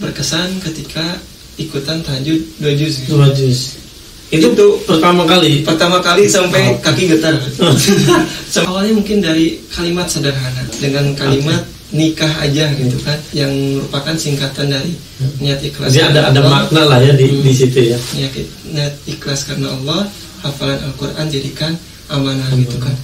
berkesan ketika ikutan tahajud 2 juz. Itu pertama kali sampai kaki getar. Awalnya mungkin dari kalimat sederhana dengan kalimat nikah aja gitu kan, yang merupakan singkatan dari niat ikhlas. Jadi ada makna lah ya di situ ya. Niat ikhlas karena Allah, hafalan Al-Quran jadikan amanah gitu kan.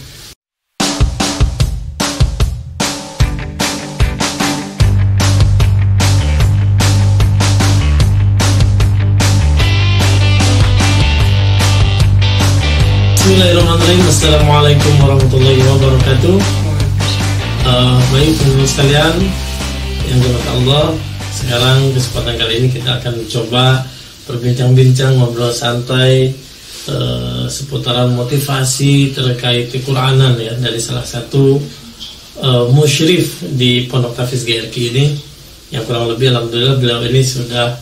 Bismillahirrahmanirrahim. Assalamualaikum warahmatullahi wabarakatuh. Baik teman-teman sekalian yang dirahmati Allah, sekarang kesempatan kali ini kita akan mencoba berbincang-bincang, ngobrol santai seputaran motivasi terkait Quranan ya, dari salah satu musyrif di Pondok Tahfiz GRQ ini, yang kurang lebih alhamdulillah beliau ini sudah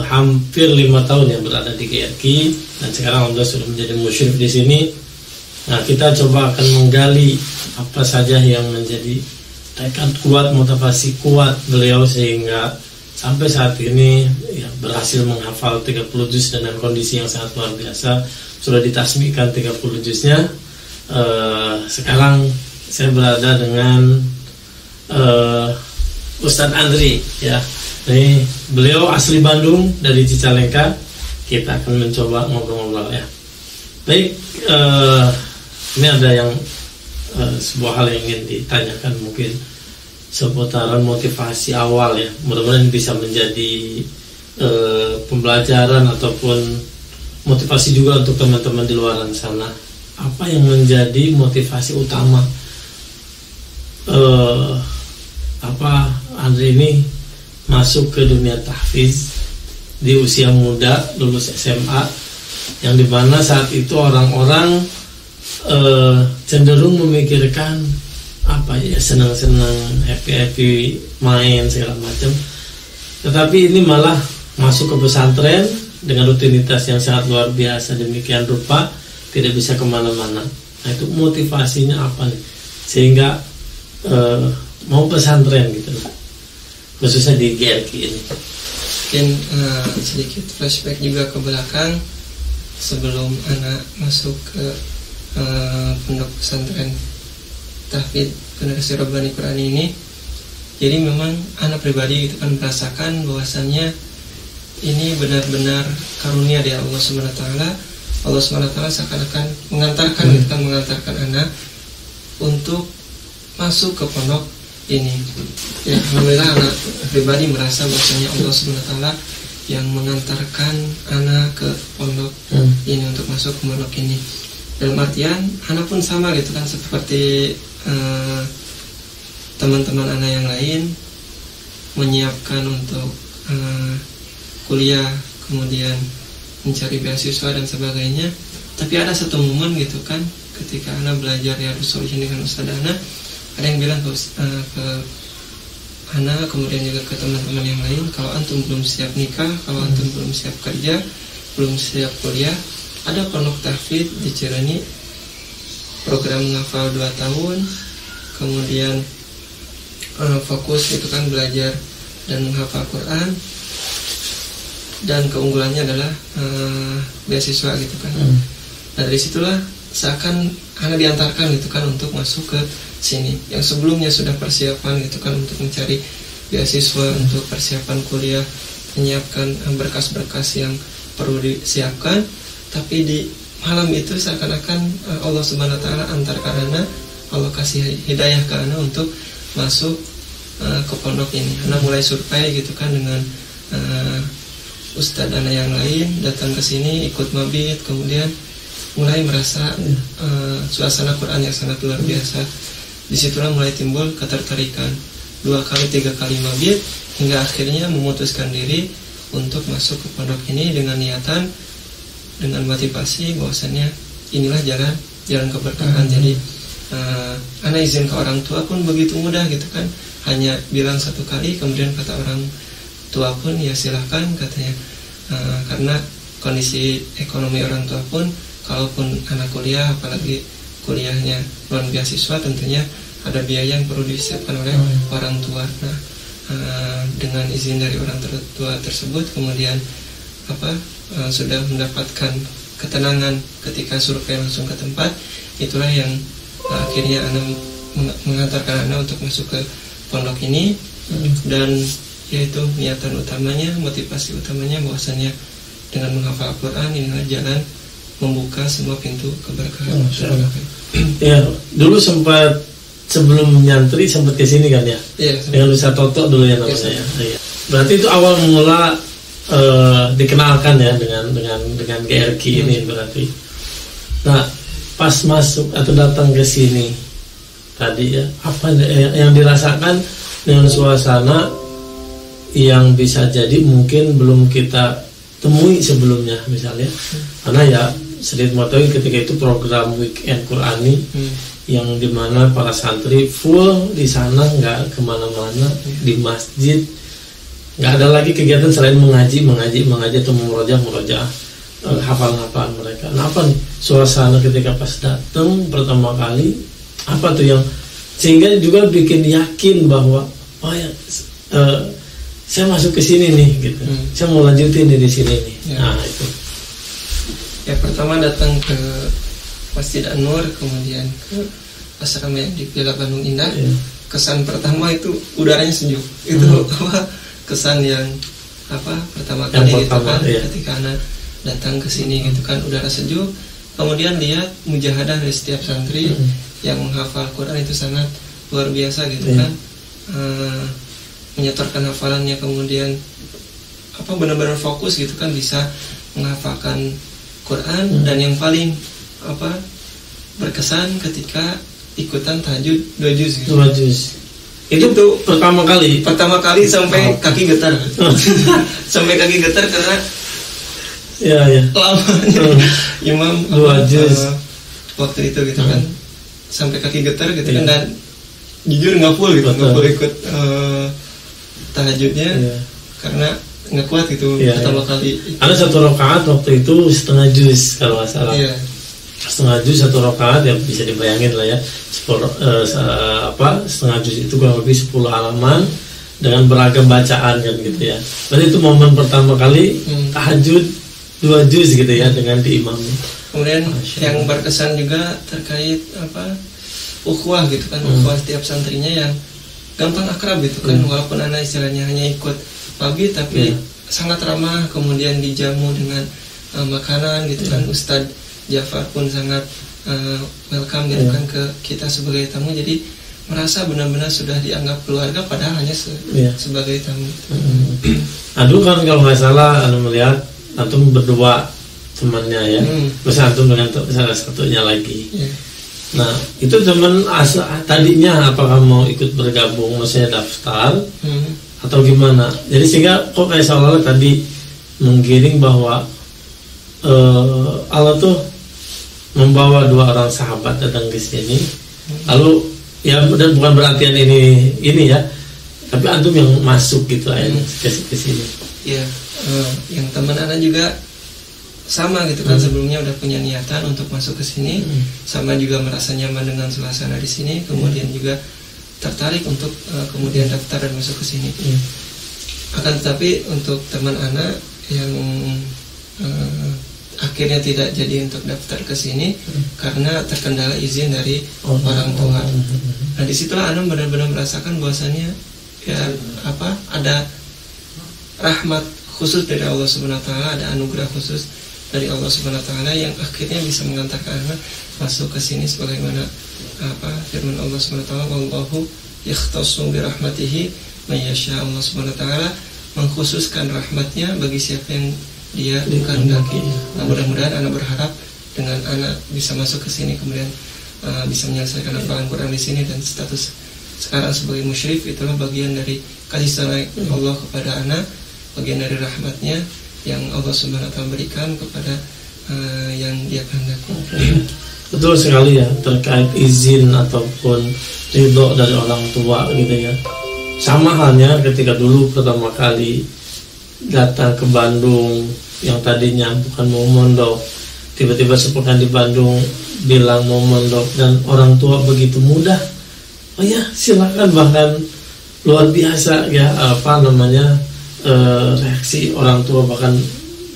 hampir 5 tahun yang berada di GRQ, dan sekarang alhamdulillah sudah menjadi musyrif di sini. Nah, kita coba akan menggali apa saja yang menjadi tekad kuat, motivasi kuat beliau sehingga sampai saat ini ya, berhasil menghafal 30 juz dengan kondisi yang sangat luar biasa. Sudah ditasmikan 30 juznya. Sekarang saya berada dengan Ustadz Andri ya. Ini beliau asli Bandung dari Cicalengka. Kita akan mencoba ngobrol-ngobrol ya. Baik, ini ada yang sebuah hal yang ingin ditanyakan mungkin seputaran motivasi awal ya. Mudah-mudahan bisa menjadi pembelajaran ataupun motivasi juga untuk teman-teman di luar sana. Apa yang menjadi motivasi utama Andri ini masuk ke dunia tahfiz di usia muda, lulus SMA, yang dimana saat itu orang-orang cenderung memikirkan apa ya, senang-senang, happy-happy, main segala macam. Tetapi ini malah masuk ke pesantren dengan rutinitas yang sangat luar biasa demikian rupa, tidak bisa kemana-mana. Nah, itu motivasinya apa nih sehingga mau pesantren gitu lah, khususnya di GRQ ini. Mungkin sedikit flashback juga ke belakang sebelum anak masuk ke pondok pesantren tahfiz Generasi Rabbani Quran ini. Jadi memang anak pribadi itu kan merasakan bahwasannya ini benar-benar karunia dari Allah SWT. Allah SWT seakan-akan mengantarkan anak untuk masuk ke pondok ini. Ya, alhamdulillah anak pribadi merasa bahwasanya Allah SWT yang mengantarkan anak ke pondok ini untuk masuk ke pondok ini. Dalam artian anak pun sama gitu kan, seperti teman-teman anak yang lain menyiapkan untuk kuliah, kemudian mencari beasiswa dan sebagainya. Tapi ada satu momen gitu kan, ketika anak belajar Riyadhus Shalihin dengan Ustaz anak, ada yang bilang ke anak, kemudian juga ke teman-teman yang lain, kalau antum belum siap nikah, kalau antum belum siap kerja, belum siap kuliah, ada pondok tahfiz di Cireni, program menghafal 2 tahun, kemudian fokus itu kan belajar dan menghafal Quran, dan keunggulannya adalah beasiswa gitu kan. Nah, dari situlah seakan anak diantarkan gitu kan untuk masuk ke sini, yang sebelumnya sudah persiapan gitu kan untuk mencari beasiswa, untuk persiapan kuliah, menyiapkan berkas-berkas yang perlu disiapkan. Tapi di malam itu seakan-akan Allah Subhanahu wa taala antarkan anak, Allah kasih hidayah ke anak untuk masuk ke pondok ini. Anak mulai survei gitu kan dengan ustadz anak yang lain, datang ke sini ikut mabit, kemudian mulai merasa suasana Quran yang sangat luar biasa. Disitulah mulai timbul ketertarikan, 2 kali 3 kali mabit, hingga akhirnya memutuskan diri untuk masuk ke pondok ini dengan niatan, dengan motivasi bahwasannya inilah jalan keberkahan. Jadi anak izin ke orang tua pun begitu mudah gitu kan, hanya bilang 1 kali, kemudian kata orang tua pun ya silahkan katanya, karena kondisi ekonomi orang tua pun, kalaupun anak kuliah, apalagi kuliahnya non beasiswa, tentunya ada biaya yang perlu disiapkan oleh orang tua. Nah, dengan izin dari orang tua tersebut, kemudian sudah mendapatkan ketenangan ketika survei langsung ke tempat, itulah yang akhirnya Ana mengantarkan Ana untuk masuk ke pondok ini. Dan yaitu niatan utamanya, motivasi utamanya bahwasannya dengan menghafal Al-Quran inilah jalan membuka semua pintu keberkahan. Ya, dulu sempat sebelum nyantri sempat ke sini kan ya? Iya. Dengan Ustaz Toto dulu ya namanya. Iya. Berarti itu awal mula dikenalkan ya dengan GRQ ini berarti. Nah, pas masuk atau datang ke sini tadi ya, apa yang dirasakan dengan suasana yang bisa jadi mungkin belum kita temui sebelumnya misalnya. Karena ya sedikit mengetahui ketika itu program weekend Qurani yang dimana para santri full di sana, nggak kemana-mana, di masjid, nggak ada lagi kegiatan selain mengaji atau murojaah hafal mereka. Nah, apa nih suasana ketika pas datang pertama kali, apa tuh yang sehingga juga bikin yakin bahwa saya masuk ke sini nih gitu. Saya mau lanjutin di sini nih. Ya. Nah, itu. Ya, pertama datang ke Masjid An-Nur, kemudian ke asrama yang di Villa Bandung Indah. Ya. Kesan pertama itu udaranya sejuk. Itu kesan yang pertama kali gitu kan, ketika anak datang ke sini gitu kan, udara sejuk. Kemudian lihat mujahadah dari setiap santri yang menghafal Quran itu sangat luar biasa gitu kan. Menyetorkan hafalannya, kemudian benar-benar fokus gitu kan, bisa menghafalkan Quran. Dan yang paling berkesan ketika ikutan tahajud 2 juz gitu. 2 juz. Itu pertama kali sampai kaki getar. Sampai kaki getar karena lamanya imam 2 juz waktu itu gitu kan, sampai kaki getar gitu kan. Dan jujur nggak full gitu, nggak full ikut tahajudnya karena nggak kuat gitu pertama kali. Ada 1 rakaat waktu itu setengah juz kalau nggak salah. Setengah juz 1 rakaat, ya bisa dibayangin lah ya. Setengah juz itu kurang lebih 10 halaman dengan beragam bacaan kan gitu ya. Berarti itu momen pertama kali tahajud 2 juz gitu ya dengan diimami. Kemudian yang berkesan juga terkait ukhuwah gitu kan, ukhuwah setiap santrinya yang gampang akrab gitu kan, walaupun anak istilahnya hanya ikut mabit tapi sangat ramah. Kemudian dijamu dengan makanan gitu kan. Ustadz Jafar pun sangat welcome gitu kan ke kita sebagai tamu. Jadi merasa benar-benar sudah dianggap keluarga padahal hanya sebagai tamu. Aduh kan kalau nggak salah anu melihat antum berdua temannya ya, terus antum dengan salah satunya lagi. Nah, itu teman tadinya apakah mau ikut bergabung, maksudnya daftar atau gimana? Jadi sehingga kok kayak seolah-olah tadi menggiring bahwa Allah tuh membawa 2 orang sahabat datang ke sini. Lalu ya, dan bukan berarti ini ya, tapi antum yang masuk gitu aja ke sini. Ya, yang teman anak juga sama gitu kan, sebelumnya udah punya niatan untuk masuk ke sini, sama juga merasa nyaman dengan suasana di sini, kemudian juga tertarik untuk kemudian daftar dan masuk ke sini. Akan tetapi untuk teman anak yang akhirnya tidak jadi untuk daftar ke sini karena terkendala izin dari orang tua. Nah, disitulah anak benar-benar merasakan bahwasannya ada rahmat khusus dari Allah Subhanahu wa taala, ada anugerah khusus dari Allah Subhanahu wa taala yang akhirnya bisa mengantarkan anak masuk ke sini sebagaimana firman Allah Subhanahu wa taala, wallahu yakhtassu bi rahmatihi may yasha. Allah Subhanahu wa taala mengkhususkan rahmatnya bagi siapa yang dia kehendaki. Nah, mudah-mudahan anak berharap dengan anak bisa masuk ke sini, kemudian bisa menyelesaikan hafalan Quran di sini, dan status sekarang sebagai musyrif itulah bagian dari kasih sayang Allah kepada anak, bagian dari rahmatnya yang Allah Subhanahu wa taala berikan kepada yang dia kehendaki. Betul sekali ya, terkait izin ataupun ridho dari orang tua gitu ya. Sama halnya ketika dulu pertama kali datang ke Bandung, yang tadinya bukan mau mondok, tiba-tiba sepekan di Bandung bilang mau mondok, dan orang tua begitu mudah, oh ya silakan, bahkan luar biasa ya, apa namanya, reaksi orang tua bahkan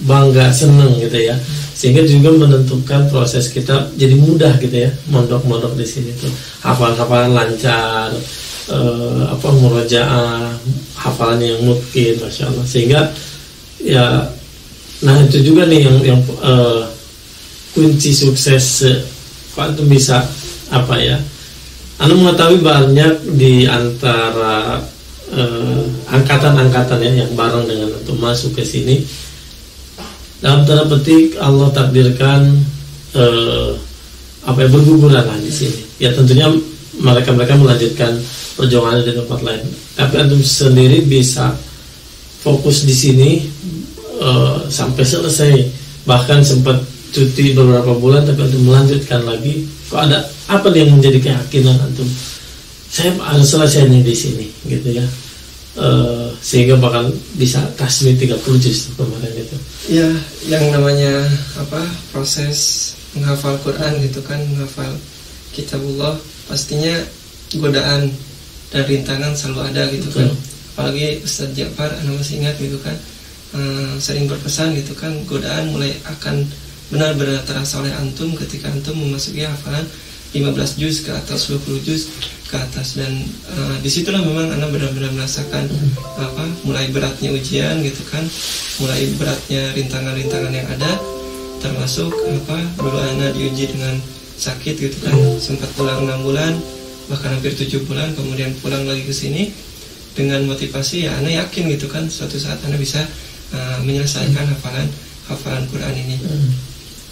bangga, seneng gitu ya, sehingga juga menentukan proses kita jadi mudah gitu ya, mondok di sini tuh hafalan lancar, apa murojaah, hafalan yang mungkin, masya Allah, sehingga ya, nah itu juga nih yang kunci sukses Pak itu bisa apa ya, Anda mengetahui banyak di antara angkatan-angkatan ya yang bareng dengan untuk masuk ke sini, dalam tanda petik Allah takdirkan apa ya, berguguran lah di sini. Ya tentunya mereka melanjutkan perjuangan di tempat lain. Tapi antum sendiri bisa fokus di sini sampai selesai. Bahkan sempat cuti beberapa bulan, tapi antum melanjutkan lagi. Kok ada apa yang menjadi keyakinan antum? Saya harus selesai nih di sini, gitu ya. Sehingga bahkan bisa tasbih 30 juz kemarin itu. Ya, yang namanya apa, proses menghafal Quran gitu kan, menghafal kitabullah, pastinya godaan dan rintangan selalu ada gitu kan. Apalagi Ustadz Ja'far, Anda masih ingat gitu kan, sering berpesan gitu kan, godaan mulai akan benar-benar terasa oleh antum ketika antum memasuki hafalan 15 juz ke atas, 20 juz ke atas, dan disitulah memang Anda benar-benar merasakan apa, mulai beratnya ujian gitu kan, mulai beratnya rintangan-rintangan yang ada, termasuk apa, dulu Anda diuji dengan sakit gitu kan, sempat pulang 6 bulan bahkan hampir 7 bulan, kemudian pulang lagi ke sini dengan motivasi ya Anda yakin gitu kan, suatu saat Anda bisa menyelesaikan hafalan Quran ini.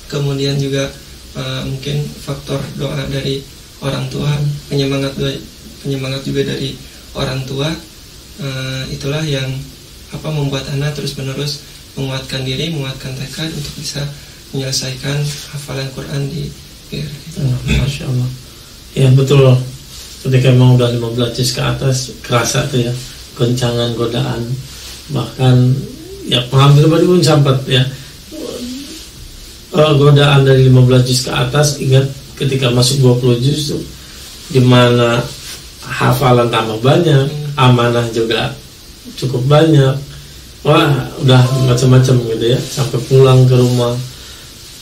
Kemudian juga mungkin faktor doa dari orang tua, penyemangat juga dari orang tua, itulah yang apa, membuat Anda terus-menerus menguatkan diri, menguatkan tekad untuk bisa menyelesaikan hafalan Quran di GRI. Masya Allah. Ya betul. Ketika memang udah 15 juz ke atas, kerasa tuh ya goncangan, godaan, bahkan ya penghampir tadi pun sempat ya godaan dari 15 juz ke atas. Ingat ketika masuk 20 juz tuh, dimana hafalan tambah banyak, amanah juga cukup banyak, wah udah macam-macam gitu ya, sampai pulang ke rumah,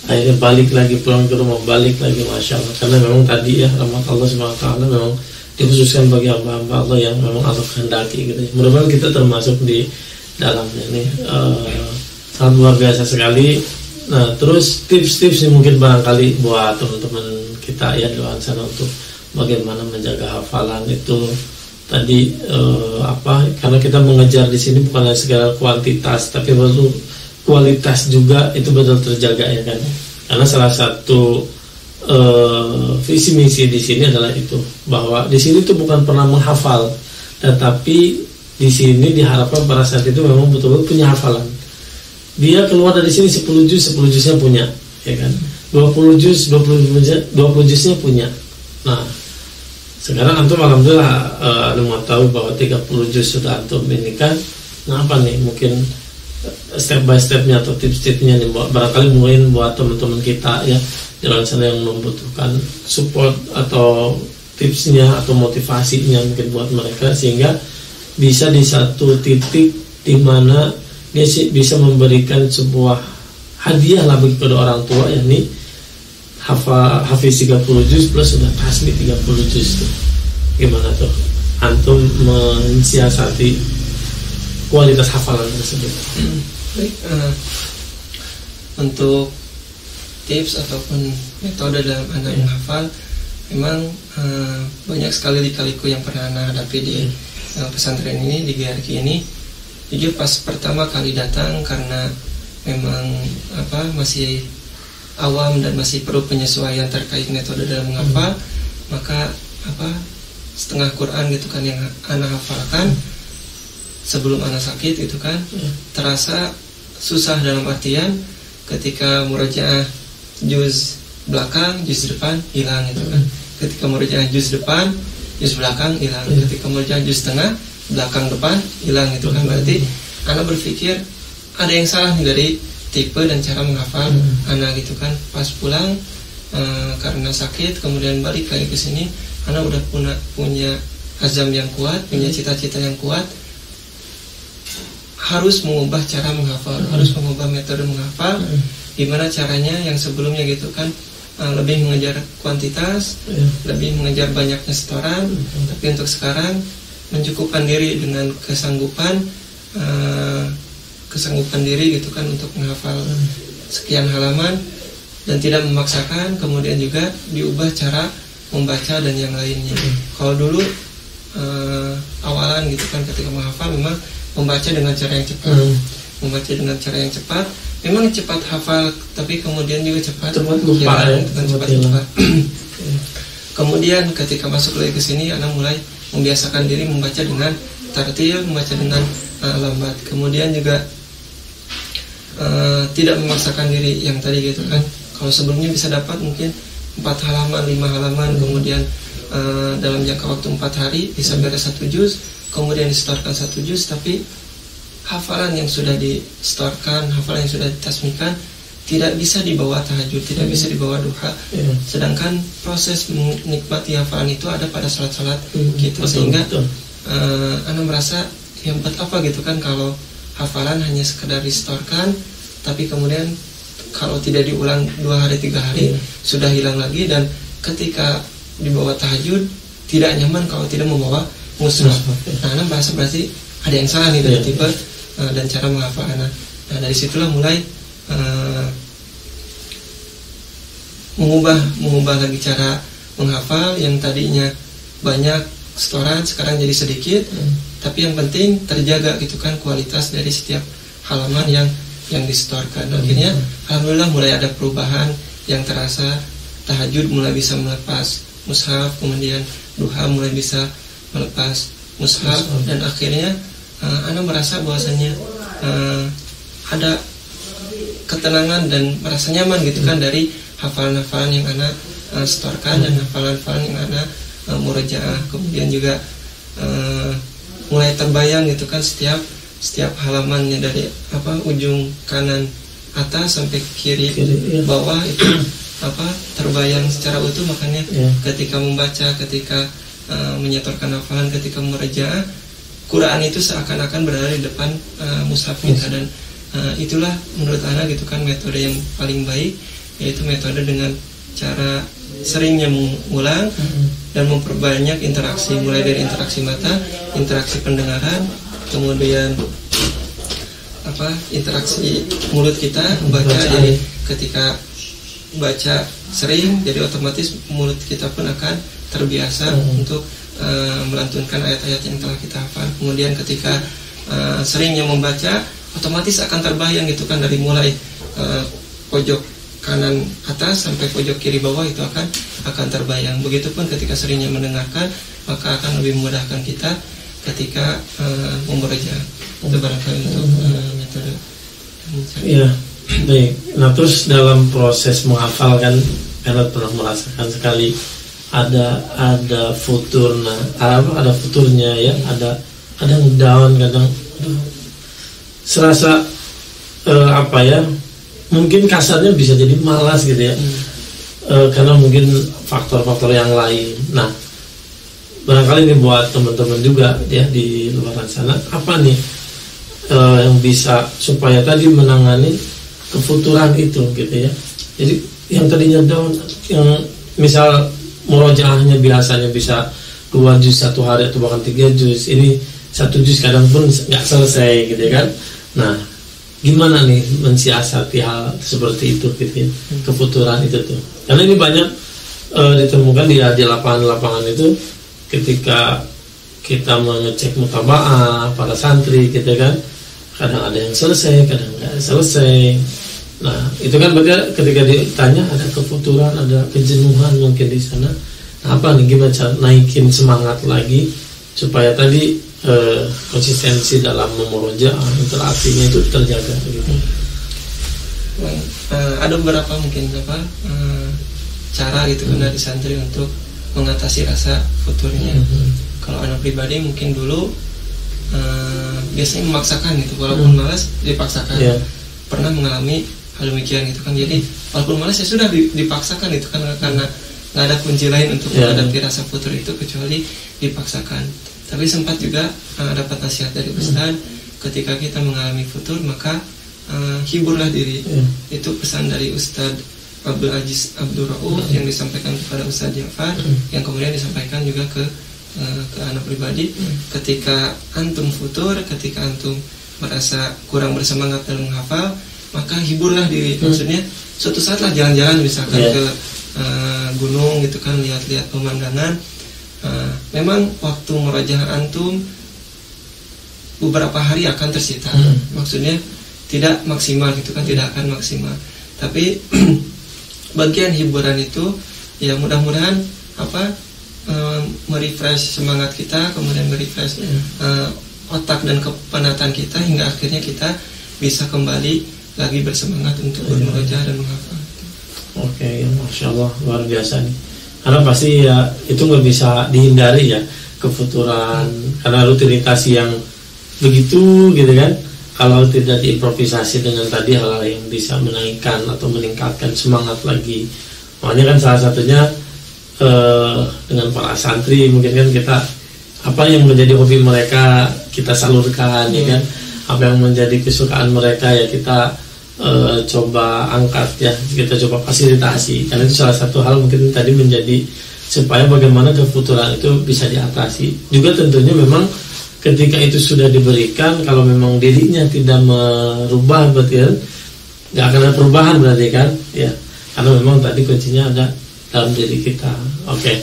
akhirnya balik lagi, pulang ke rumah, balik lagi, masya Allah. Karena memang tadi ya rahmat Allah SWT memang dikhususkan bagi hamba-hamba Allah yang memang Allah kehendaki gitu ya. Mudah-mudahan kita termasuk di dalamnya nih. Sangat luar biasa sekali. Nah, terus tips-tips yang mungkin barangkali buat teman-teman kita ya di luar sana untuk bagaimana menjaga hafalan itu tadi apa? Karena kita mengejar di sini bukan hanya segala kuantitas, tapi betul kualitas juga itu betul terjaga ya kan. Karena salah satu visi misi di sini adalah itu, bahwa di sini tuh bukan pernah menghafal, tetapi di sini diharapkan pada saat itu memang betul-betul punya hafalan. Dia keluar dari sini 10 juznya punya, ya kan? 20 juznya punya. Nah, sekarang antum alhamdulillah mau tahu bahwa 30 juz sudah antum ini kan. Nah, apa nih mungkin step by stepnya atau tips-tipsnya nih, barangkali mungkin buat teman-teman kita ya di luar sana yang membutuhkan support atau tipsnya atau motivasinya mungkin buat mereka, sehingga bisa di satu titik di mana dia bisa memberikan sebuah hadiah lah bagi kedua orang tua, yakni hafiz 30 juz plus sudah tasbih 30 juz tuh. Gimana tuh antum mensiasati kualitas hafalan tersebut? Baik, untuk tips ataupun metode dalam Anda menghafal, memang banyak sekali lika-liku yang pernah Anda hadapi di pesantren ini, di GRI ini. Jujur pas pertama kali datang, karena memang apa, masih awam dan masih perlu penyesuaian terkait metode dalam menghafal, maka apa, setengah Quran gitu kan yang Anda hafalkan sebelum Anda sakit itu kan terasa susah, dalam artian ketika murojaah juz belakang, juz depan hilang gitu kan. Ketika murojaah juz depan, juz belakang hilang. Ketika murojaah juz tengah, belakang depan hilang gitu kan. Berarti Anda berpikir ada yang salah nih dari tipe dan cara menghafal Anda gitu kan. Pas pulang karena sakit kemudian balik lagi ke sini, Anda udah punya azam yang kuat, punya cita-cita yang kuat, harus mengubah cara menghafal, harus mengubah metode menghafal. Gimana caranya? Yang sebelumnya gitu kan lebih mengejar kuantitas, lebih mengejar banyaknya setoran, tapi untuk sekarang mencukupkan diri dengan kesanggupan diri gitu kan untuk menghafal sekian halaman dan tidak memaksakan. Kemudian juga diubah cara membaca dan yang lainnya. Kalau dulu awalan gitu kan ketika menghafal memang membaca dengan cara yang cepat, membaca dengan cara yang cepat. Memang cepat hafal, tapi kemudian juga cepat lupa ya, cepat. Kemudian ketika masuk lagi ke sini, anak mulai membiasakan diri membaca dengan tartil, membaca dengan lambat. Kemudian juga tidak memaksakan diri yang tadi gitu kan. Kalau sebelumnya bisa dapat mungkin 4 halaman, 5 halaman, kemudian dalam jangka waktu 4 hari bisa beres 1 juz, kemudian disetorkan 1 juz, tapi hafalan yang sudah disetorkan, hafalan yang sudah ditasmikan tidak bisa dibawa tahajud, tidak bisa dibawa duha. Sedangkan proses menikmati hafalan itu ada pada salat-salat kita. Sehingga anak merasa yang buat apa gitu kan kalau hafalan hanya sekedar disetorkan, tapi kemudian kalau tidak diulang 2 hari 3 hari sudah hilang lagi. Dan ketika dibawa tahajud tidak nyaman kalau tidak membawa mushaf. Nah, anak merasa berarti ada yang salah nih dari tipe dan cara menghafal anak. Nah, dari situlah mulai mengubah lagi cara menghafal yang tadinya banyak setoran sekarang jadi sedikit. Tapi yang penting terjaga gitu kan kualitas dari setiap halaman yang disetorkan. Akhirnya alhamdulillah mulai ada perubahan yang terasa. Tahajud mulai bisa melepas mushaf, kemudian duha mulai bisa melepas mushaf, dan akhirnya anak merasa bahwasanya ada ketenangan dan merasa nyaman gitu kan dari hafalan-hafalan yang anak setorkan dan hafalan-hafalan yang anak murojaah. Kemudian juga mulai terbayang gitu kan setiap halamannya dari ujung kanan atas sampai kiri bawah itu terbayang secara utuh. Makanya ketika membaca, ketika menyetorkan hafalan, ketika murojaah, Quran itu seakan-akan berada di depan mushaf kita. Dan itulah menurut anak gitu kan metode yang paling baik, yaitu metode dengan cara seringnya mengulang dan memperbanyak interaksi, mulai dari interaksi mata, interaksi pendengaran, kemudian interaksi mulut kita membaca. Jadi ketika baca sering, jadi otomatis mulut kita pun akan terbiasa untuk melantunkan ayat-ayat yang telah kita hafal. Kemudian ketika seringnya membaca, otomatis akan terbayang gitu kan dari mulai pojok kanan atas sampai pojok kiri bawah itu akan terbayang. Begitupun ketika seringnya mendengarkan, maka akan lebih memudahkan kita ketika membaca. Itu barangkali untuk metode. Iya, baik. Nah, terus dalam proses menghafal kan Ella pernah merasakan sekali ada futur, ada futurnya ya, ada kadang down, kadang serasa mungkin kasarnya bisa jadi malas gitu ya, karena mungkin faktor-faktor yang lain. Nah, barangkali ini buat teman-teman juga ya di luar sana, apa nih yang bisa supaya tadi menangani kefuturan itu gitu ya. Jadi yang tadinya down, yang misal murojaahnya biasanya bisa 2 juz 1 hari atau bahkan 3 juz, ini 1 juz kadang pun nggak selesai gitu kan. Nah, gimana nih mensiasati hal seperti itu gitu ya, kefuturan itu tuh. Karena ini banyak ditemukan di lapangan-lapangan itu ketika kita mengecek mutabaah para santri gitu kan, kadang ada yang selesai, kadang nggak selesai. Nah, itu kan berarti ketika ditanya ada kefuturan, ada kejenuhan mungkin di sana. Nah, apa nih, gimana cara naikin semangat lagi supaya tadi konsistensi dalam memurojaah, interaksinya itu terjaga gitu. Ada beberapa mungkin cara gitu kan dari santri untuk mengatasi rasa futurnya. Kalau anak pribadi mungkin dulu biasanya memaksakan gitu, walaupun malas dipaksakan. Pernah mengalami hal demikian gitu kan. Jadi walaupun malas ya sudah dipaksakan gitu kan, karena nggak ada kunci lain untuk menghadapi rasa futur itu kecuali dipaksakan. Tapi sempat juga dapat nasihat dari Ustadz, ketika kita mengalami futur maka hiburlah diri. Itu pesan dari Ustadz Abdul Aziz Abdul Rauf yang disampaikan kepada Ustadz Ja'far, yang kemudian disampaikan juga ke anak pribadi. Ketika antum futur, ketika antum merasa kurang bersemangat dalam menghafal, maka hiburlah diri. Maksudnya suatu saat lah jalan-jalan misalkan ke gunung gitu kan, lihat-lihat pemandangan. Memang waktu murajaah antum beberapa hari akan tersita. Maksudnya tidak maksimal gitu kan, tidak akan maksimal. Tapi bagian hiburan itu ya mudah-mudahan merefresh semangat kita, kemudian merefresh otak dan kepenatan kita, hingga akhirnya kita bisa kembali lagi bersemangat untuk bermurojaah dan menghafal. Oke, Masya Allah, luar biasa nih. Karena pasti ya itu nggak bisa dihindari ya, kefuturan, karena rutinitas yang begitu gitu kan. Kalau tidak diimprovisasi dengan tadi hal-hal yang bisa menaikkan atau meningkatkan semangat lagi. Makanya kan salah satunya dengan para santri mungkin kan kita apa yang menjadi hobi mereka kita salurkan ya kan. Apa yang menjadi kesukaan mereka ya kita coba angkat ya, kita coba fasilitasi. Karena itu salah satu hal mungkin tadi menjadi supaya bagaimana kefuturan itu bisa diatasi. Juga tentunya memang ketika itu sudah diberikan, kalau memang dirinya tidak merubah berarti kan nggak akan ada perubahan berarti kan ya, karena memang tadi kuncinya ada dalam diri kita. Oke.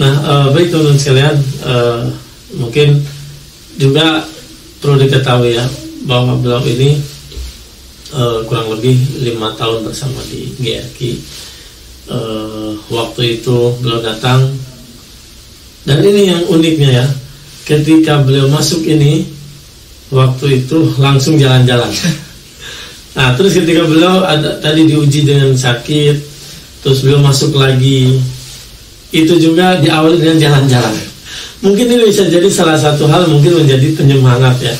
Nah baik teman-teman sekalian, mungkin juga perlu diketahui ya bahwa beliau ini kurang lebih 5 tahun bersama di GRQ. Waktu itu beliau datang, dan ini yang uniknya ya, ketika beliau masuk ini waktu itu langsung jalan-jalan. Nah terus ketika beliau tadi diuji dengan sakit, terus beliau masuk lagi, itu juga diawali dengan jalan-jalan. Mungkin ini bisa jadi salah satu hal mungkin menjadi penyemangat ya,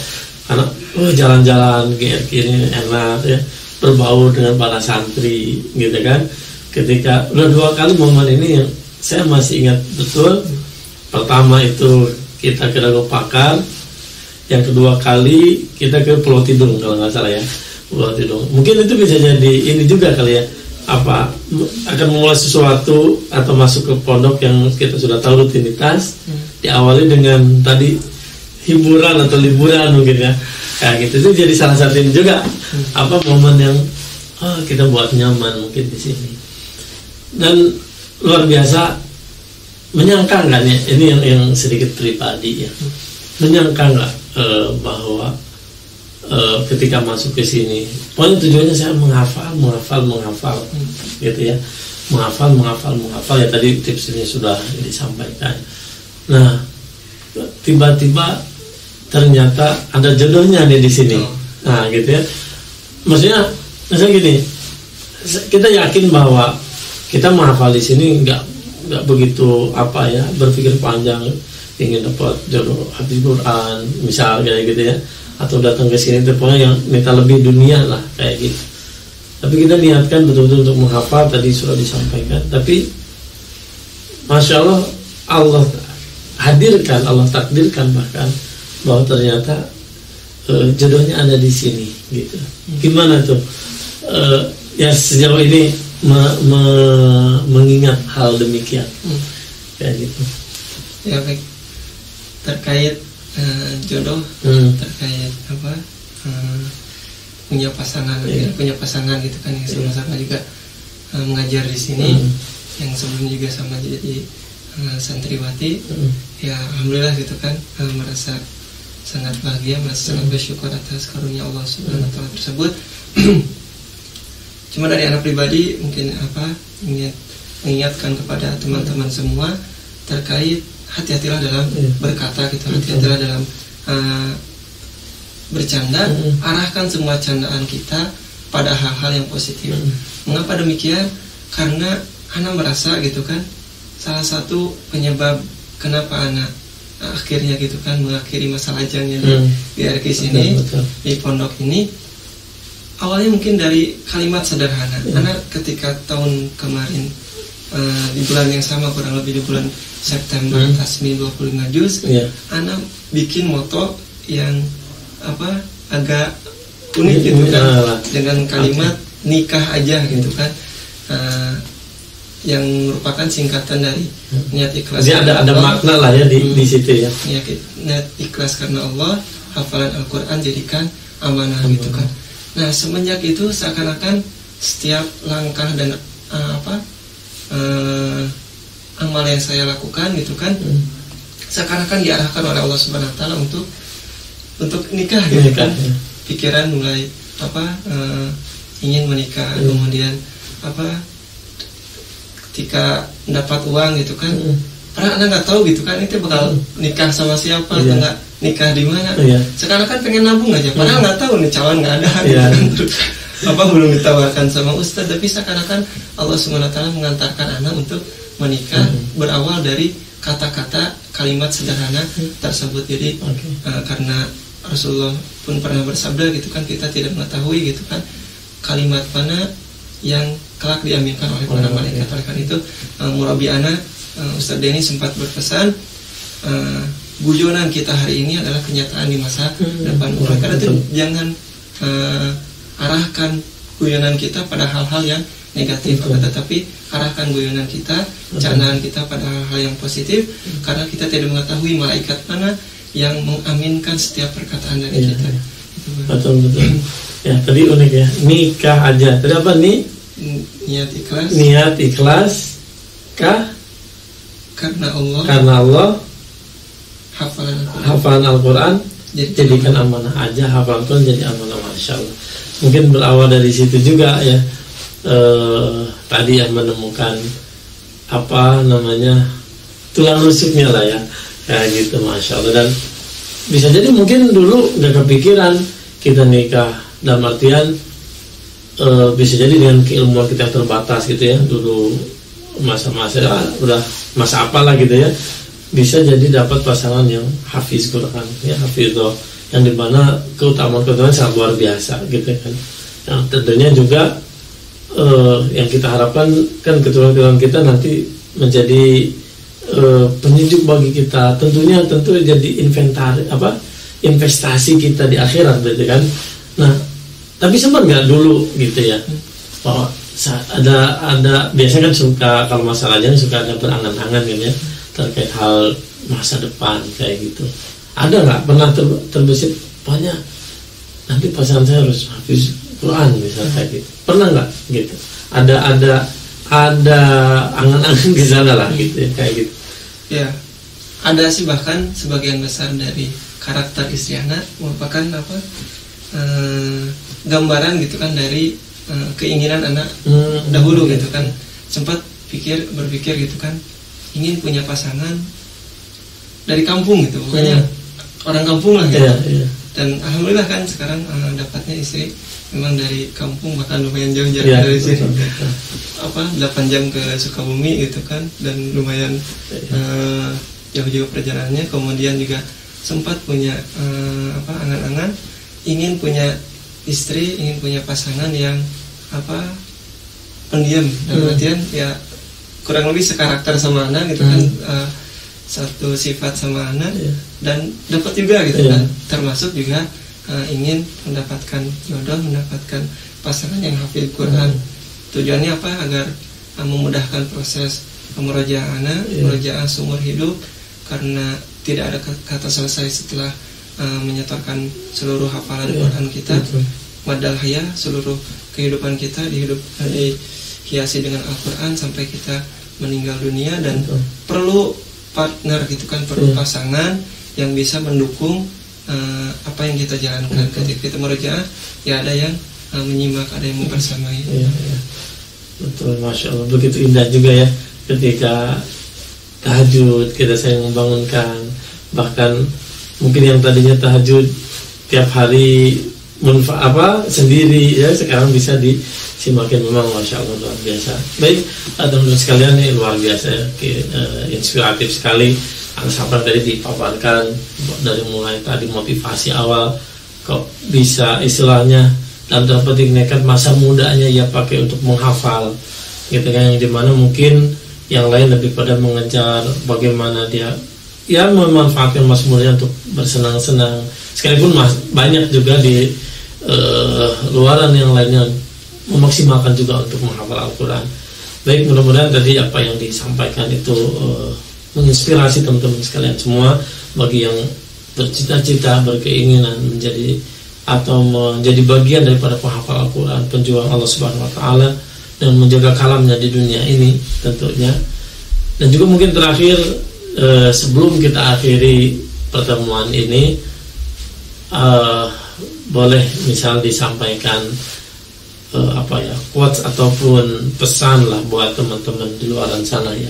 karena jalan-jalan GRQ ini enak ya, berbau dengan para santri gitu kan. Ketika udah 2 kali momen ini yang saya masih ingat betul. Pertama itu kita ke Dago Pakar, yang kedua kali kita ke Pulau Tidung kalau nggak salah ya, Pulau Tidung. Mungkin itu bisa jadi ini juga kali ya, apa akan memulai sesuatu atau masuk ke pondok yang kita sudah tahu rutinitas, diawali dengan tadi hiburan atau liburan mungkin ya, kayak gitu. Itu jadi salah satu ini juga apa momen yang kita buat nyaman mungkin di sini. Dan luar biasa, menyangka nggak nih, ini yang sedikit pribadi ya, menyangka nggak bahwa ketika masuk ke sini, pokoknya tujuannya saya menghafal gitu ya, menghafal ya, tadi tips ini sudah disampaikan. Nah tiba-tiba ternyata ada jodohnya nih di sini. Nah gitu ya, maksudnya gini, kita yakin bahwa kita menghafal di sini nggak begitu apa ya, berpikir panjang ingin dapat jodoh habis Quran misalnya gitu ya, atau datang ke sini pokoknya yang minta lebih dunia lah kayak gitu. Tapi kita niatkan betul-betul untuk menghafal, tadi sudah disampaikan. Tapi Masya Allah, Allah hadirkan, Allah takdirkan bahkan bahwa ternyata jodohnya ada di sini gitu. Gimana tuh ya sejauh ini mengingat hal demikian kayak gitu ya. Baik, terkait jodoh, terkait apa punya pasangan gitu kan, yang sama-sama juga mengajar di sini, yang sebelumnya juga sama jadi santriwati. Ya alhamdulillah gitu kan, merasa sangat bahagia, merasa sangat bersyukur atas karunia Allah Subhanahu wa taala tersebut. Cuma dari anak pribadi mungkin mengingatkan kepada teman-teman semua terkait hati-hatilah dalam berkata gitu, hati-hatilah dalam bercanda. Arahkan semua candaan kita pada hal-hal yang positif. Mengapa demikian? Karena anak merasa gitu kan, salah satu penyebab kenapa anak akhirnya gitu kan mengakhiri masa lajangnya di RQ sini, di pondok ini, awalnya mungkin dari kalimat sederhana. Anak ketika tahun kemarin di bulan yang sama, kurang lebih di bulan September, tasmi 25 juz, anak bikin moto yang agak unik gitu kan, dengan kalimat nikah aja gitu kan, yang merupakan singkatan dari niat ikhlas. Jadi ada makna lah ya di situ ya. Niat ikhlas karena Allah, hafalan Al-Quran jadikan amanah gitu kan. Nah semenjak itu seakan-akan setiap langkah dan amal yang saya lakukan gitu kan, seakan-akan diarahkan oleh Allah Subhanahu Wa Taala untuk nikah gitu kan. Pikiran mulai ingin menikah, kemudian ketika dapat uang gitu kan, karena anak nggak tahu gitu kan itu bakal nikah sama siapa, atau nggak nikah di mana. Sekarang kan pengen nabung aja, padahal nggak tahu nih calon nggak ada. Belum ditawarkan sama ustadz, tapi seakan-akan Allah SWT mengantarkan anak untuk menikah berawal dari kata-kata kalimat sederhana tersebut. Jadi karena Rasulullah pun pernah bersabda gitu kan, kita tidak mengetahui gitu kan kalimat mana yang kelak diaminkan oleh para malaikat. Oleh karena itu murabi anak Ustadz Denny sempat berpesan, guyonan kita hari ini adalah kenyataan di masa depan. Oleh karena itu jangan arahkan guyonan kita pada hal-hal yang negatif, tetapi arahkan guyonan kita, candaan kita pada hal-hal yang positif, karena kita tidak mengetahui malaikat mana yang mengaminkan setiap perkataan dari kita. Betul. Ya tadi unik ya, nikah aja. Tadi apa nih? Niat ikhlas karena Allah, hafalan Al-Quran jadikan amanah aja, hafalan Al-Quran jadi amanah. Masya Allah. Mungkin berawal dari situ juga ya, tadi yang menemukan tulang rusuknya lah ya, kayak gitu. Masya Allah. Dan bisa jadi mungkin dulu nggak kepikiran kita nikah, dalam artian bisa jadi dengan keilmuan kita terbatas gitu ya, dulu masa-masa udah masa apalah gitu ya, bisa jadi dapat pasangan yang hafiz Quran ya, hafizah, yang dimana keutamaan sangat luar biasa gitu kan. Nah tentunya juga yang kita harapkan kan keturunan kita nanti menjadi penyejuk bagi kita, tentu jadi investasi kita di akhirat gitu kan. Nah tapi sempat nggak dulu gitu ya, bahwa ada biasanya kan suka, kalau masalahnya suka ada berangan-angan gitu ya terkait hal masa depan kayak gitu. Ada nggak pernah terbesit banyak nanti pasangan saya harus hafiz Quran misalnya kayak gitu? Pernah nggak gitu? Ada angan-angan ke sana lah gitu ya, kayak gitu. Ya, ada sih, bahkan sebagian besar dari karakter istri anak merupakan gambaran gitu kan dari keinginan anak dahulu gitu kan. Sempat berpikir gitu kan, ingin punya pasangan dari kampung gitu, pokoknya orang kampung lah gitu. Dan alhamdulillah kan sekarang dapatnya istri memang dari kampung, bahkan lumayan jauh jarak dari sini, 8 jam ke Sukabumi gitu kan, dan lumayan jauh juga perjalanannya. Kemudian juga sempat punya angan-angan ingin punya istri, ingin punya pasangan yang pendiam, dalam artian ya kurang lebih sekarakter sama anak gitu kan, satu sifat sama anak, dan dapat juga gitu kan, termasuk juga ingin mendapatkan jodoh, mendapatkan pasangan yang hafid Quran. Tujuannya agar memudahkan proses murojaah anak, murojaah seumur hidup, karena tidak ada kata selesai setelah menyetorkan seluruh hafalan Quran kita. Madal haya, seluruh kehidupan kita dihiasi dengan Al-Quran sampai kita meninggal dunia. Dan perlu partner gitu kan, perlu pasangan yang bisa mendukung apa yang kita jalankan. Ketika kita murojaah, ya ada yang menyimak, ada yang mempersamai. Betul, Masya Allah. Begitu indah juga ya ketika tahajud kita sayang membangunkan, bahkan mungkin yang tadinya tahajud tiap hari sendiri ya, sekarang bisa disimakin. Memang Masya Allah luar biasa. Baik teman-teman sekalian, ini luar biasa ya, inspiratif sekali. Apa tadi dipaparkan dari mulai tadi motivasi awal, kok bisa istilahnya dalam tanda petik nekat masa mudanya ya pakai untuk menghafal gitu kan, yang dimana mungkin yang lain lebih pada mengejar bagaimana dia ya memanfaatkan mazmurnya untuk bersenang-senang, sekalipun banyak juga di luaran yang lainnya memaksimalkan juga untuk menghafal Al-Quran. Baik, mudah-mudahan tadi apa yang disampaikan itu menginspirasi teman-teman sekalian semua, bagi yang bercita-cita, berkeinginan menjadi atau menjadi bagian daripada penghafal Al-Quran, penjuang Allah Subhanahu Wa Taala, dan menjaga kalamnya di dunia ini tentunya. Dan juga mungkin terakhir, sebelum kita akhiri pertemuan ini, boleh misal disampaikan quotes ataupun pesan lah buat teman-teman di luar sana ya,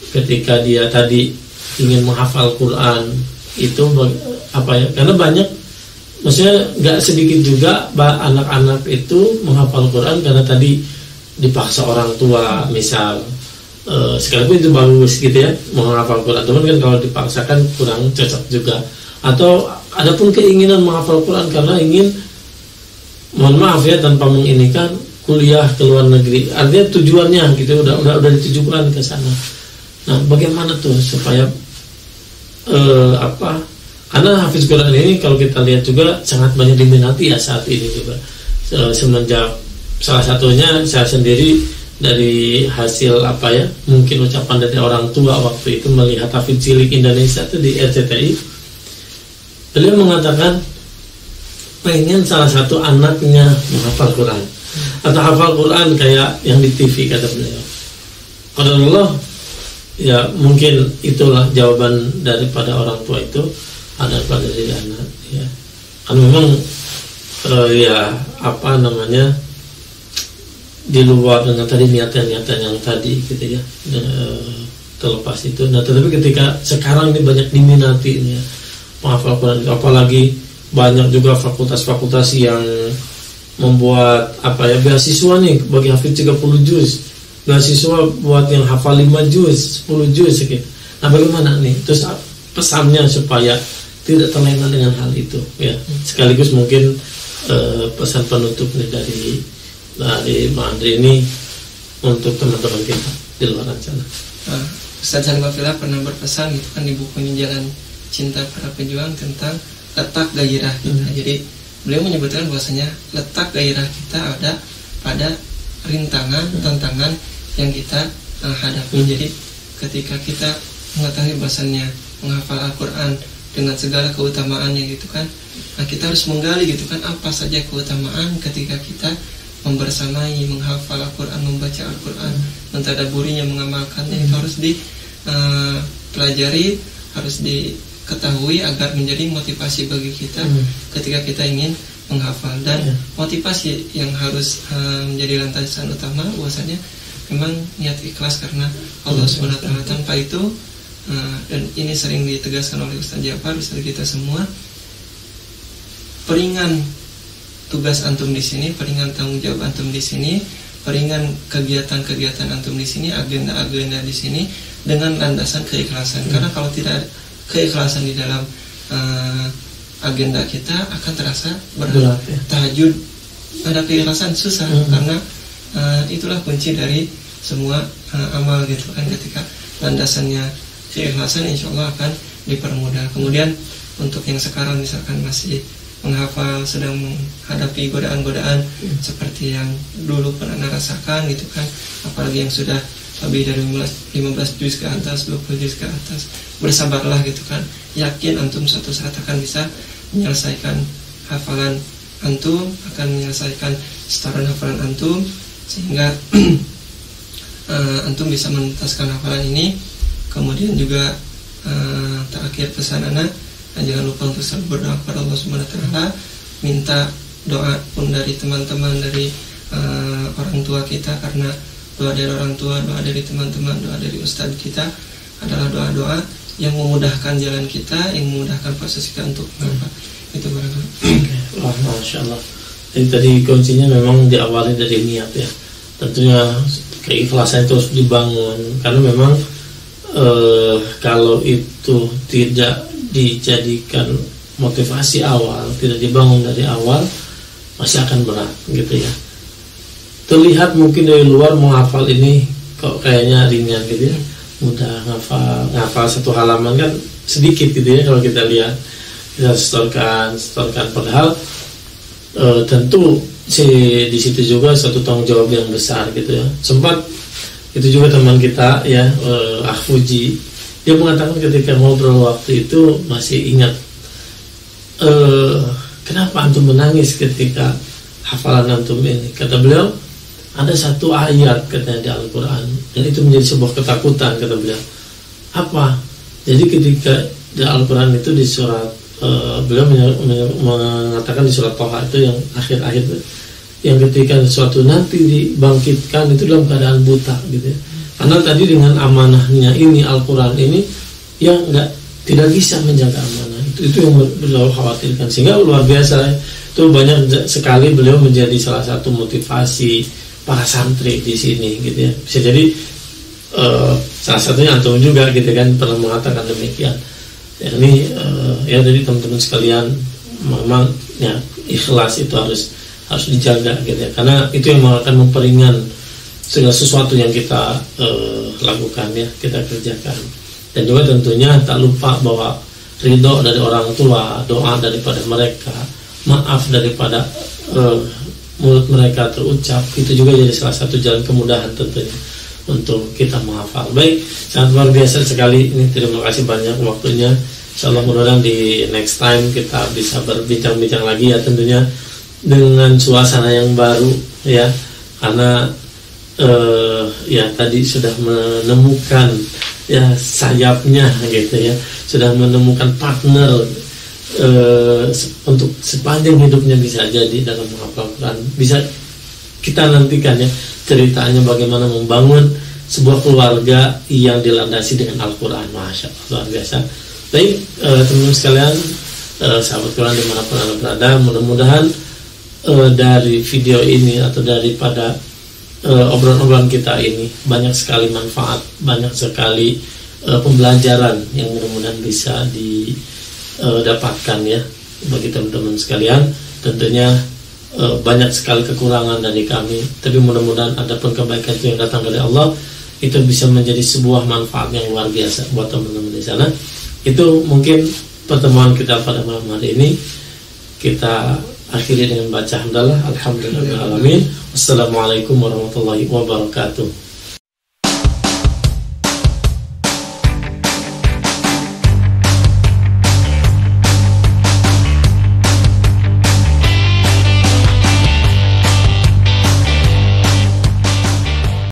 ketika dia tadi ingin menghafal Quran itu karena banyak, maksudnya nggak sedikit juga anak-anak itu menghafal Quran karena tadi dipaksa orang tua misal, sekalipun itu bagus gitu ya menghafal Quran, teman kan kalau dipaksakan kurang cocok juga. Atau adapun keinginan menghafal Quran karena ingin, mohon maaf ya, tanpa menginikan, kuliah ke luar negeri, artinya tujuannya gitu udah ditujukan ke sana. Nah, bagaimana tuh supaya karena hafiz Quran ini kalau kita lihat juga sangat banyak diminati ya saat ini juga, semenjak salah satunya saya sendiri dari hasil mungkin ucapan dari orang tua waktu itu melihat hafiz cilik Indonesia itu di RCTI, beliau mengatakan pengen salah satu anaknya menghafal Quran atau hafal Quran kayak yang di TV, kata beliau. Qadarullah ya, mungkin itulah jawaban daripada orang tua itu daripada dari anak ya. Kan memang di luar dengan tadi niatan-niatan yang tadi gitu ya, terlepas itu. Nah, tetapi ketika sekarang ini banyak diminati ya menghafal Quran, apalagi banyak juga fakultas-fakultas yang membuat beasiswa nih bagi hafiz 30 juz, beasiswa buat yang hafal 5 juz, 10 juz gitu. Nah, bagaimana nih terus pesannya supaya tidak terlena dengan hal itu ya. Sekaligus mungkin pesan penutup nih dari Mbak Andri ini untuk teman-teman kita di luar sana. Ustaz Hanbafillah pernah berpesan gitu kan di bukunya Jalan Cinta Para Pejuang tentang letak gairah kita. Jadi beliau menyebutkan bahwasanya letak gairah kita ada pada rintangan, tantangan yang kita hadapi. Jadi ketika kita mengetahui bahwasanya menghafal Al-Quran dengan segala keutamaannya gitu kan, nah kita harus menggali gitu kan apa saja keutamaan ketika kita membersamai, menghafal Al-Quran, membaca Al-Quran, mentadaburinya, mengamalkannya. Itu harus dipelajari, harus diketahui agar menjadi motivasi bagi kita ketika kita ingin menghafal. Dan motivasi yang harus menjadi landasan utama bahwasanya memang niat ikhlas karena Allah SWT. Tanpa itu, dan ini sering ditegaskan oleh Ustaz Jafar, Ustaz kita semua, peringan tugas antum di sini, peringan tanggung jawab antum di sini, peringan kegiatan-kegiatan antum di sini, agenda-agenda di sini dengan landasan keikhlasan. Karena kalau tidak keikhlasan di dalam agenda kita akan terasa berat. Tahajud ada keikhlasan susah, karena itulah kunci dari semua amal gitu kan. Ketika landasannya keikhlasan, insya Allah akan dipermudah. Kemudian untuk yang sekarang misalkan masih menghafal, sedang menghadapi godaan-godaan seperti yang dulu pernah rasakan gitu kan, apalagi yang sudah lebih dari 15 juz ke atas, 20 juz ke atas, bersabarlah gitu kan. Yakin antum suatu saat akan bisa menyelesaikan hafalan antum, akan menyelesaikan setoran hafalan antum, sehingga antum bisa menuntaskan hafalan ini. Kemudian juga terakhir pesan anak, jangan lupa untuk selalu berdoa kepada Allah SWT, minta doa pun dari teman-teman, dari orang tua kita, karena doa dari orang tua, doa dari teman-teman, doa dari ustadz kita adalah doa-doa yang memudahkan jalan kita, yang memudahkan proses kita untuk menghafal. Itu barangkali. Wah, Masya Allah. Jadi tadi kuncinya memang diawali dari niat ya. Tentunya keikhlasan itu harus dibangun, karena memang kalau itu tidak dijadikan motivasi awal, tidak dibangun dari awal, masih akan berat gitu ya. Terlihat mungkin dari luar menghafal ini kok kayaknya ringan gitu ya, mudah ngafal satu halaman kan sedikit gitu ya kalau kita lihat, kita setorkan padahal tentu di situ juga suatu tanggung jawab yang besar gitu ya. Sempat itu juga teman kita ya, Fuji, dia mengatakan ketika ngobrol waktu itu masih ingat, kenapa antum menangis ketika hafalan antum ini? Kata beliau, ada satu ayat katanya di Al-Quran dan itu menjadi sebuah ketakutan, kata beliau. Apa? Jadi ketika di Al-Quran itu di surat, beliau mengatakan di surat Toha itu yang akhir-akhir itu, yang ketika sesuatu nanti dibangkitkan itu dalam keadaan buta gitu ya. Karena tadi dengan amanahnya ini Al-Quran ini yang tidak bisa menjaga amanah, itu yang beliau khawatirkan, sehingga luar biasa ya. Itu banyak sekali beliau menjadi salah satu motivasi para santri di sini gitu ya. Bisa jadi salah satunya antum juga gitu kan pernah mengatakan demikian. Ini ya jadi teman-teman sekalian, memang ya ikhlas itu harus dijaga gitu ya, karena itu yang akan memperingan segala sesuatu yang kita lakukan ya, kita kerjakan. Dan juga tentunya tak lupa bahwa ridho dari orang tua, doa daripada mereka, maaf daripada mulut mereka terucap, itu juga jadi salah satu jalan kemudahan tentunya untuk kita menghafal. Baik, sangat luar biasa sekali ini, terima kasih banyak waktunya. Insyaallah mudah-mudahan di next time kita bisa berbincang-bincang lagi ya, tentunya dengan suasana yang baru ya, karena ya tadi sudah menemukan ya sayapnya gitu ya, sudah menemukan partner untuk sepanjang hidupnya bisa jadi dalam menghafal Quran. Bisa kita nantikan ya ceritanya bagaimana membangun sebuah keluarga yang dilandasi dengan Al-Quran. Masya Allah, luar biasa. Baik teman-teman sekalian, sahabat Quran dimanapun Anda berada, mudah-mudahan dari video ini atau daripada obrolan-obrolan kita ini banyak sekali manfaat, banyak sekali pembelajaran yang mudah-mudahan bisa didapatkan ya bagi teman-teman sekalian. Tentunya banyak sekali kekurangan dari kami, tapi mudah-mudahan ada pun kebaikan itu yang datang dari Allah, itu bisa menjadi sebuah manfaat yang luar biasa buat teman-teman di sana. Itu mungkin pertemuan kita pada malam hari ini. Kita akhiri dengan baca hamdalah, alhamdulillahirabbil alamin. Wassalamualaikum warahmatullahi wabarakatuh.